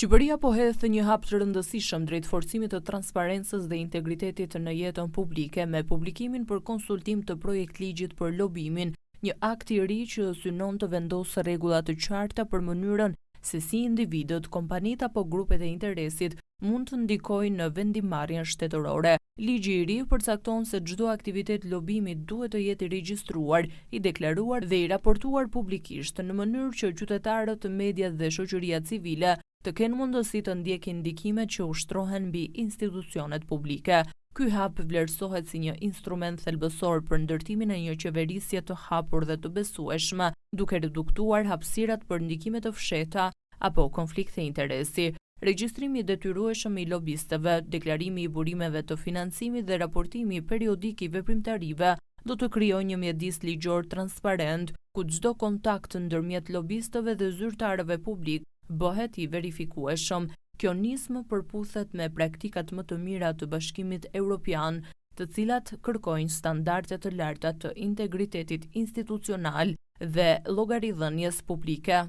Shqipëria po hedh një hap të rëndësishëm drejt forcimit të transparencës dhe integritetit në jetën publike me publikimin për konsultim të projektligjit për lobimin, një akt i ri që synon të vendosë rregulla të qarta për mënyrën se si individët, kompanitë apo grupet e interesit mund të ndikojnë në vendimarrjen shtetërore. Ligji i ri përcakton se çdo aktivitet lobimi duhet të jetë i regjistruar, i deklaruar dhe i raportuar publikisht në mënyrë që qytetarët, mediat dhe shoqëria civile të kenë mundësi të ndjekin ndikimet që ushtrohen mbi institucionet publike. Ky hap vlerësohet si një instrument thelbësor për ndërtimin e një qeverisje të hapur dhe të besueshme, duke reduktuar hapësirat për ndikime të fshehta apo konflikte interesi. Regjistrimi i detyrueshëm i lobistëve, deklarimi i burimeve të financimit dhe raportimi periodik i veprimtarive do të krijojë një mjedis ligjor transparent, ku çdo kontakt ndërmjet lobistëve dhe zyrtarëve publik bëhet i verifikueshëm. Kjo nismë përputhet me praktikat më të mira të Bashkimit Evropian, të cilat kërkojnë standarde të larta të integritetit institucional dhe llogaridhënies publike.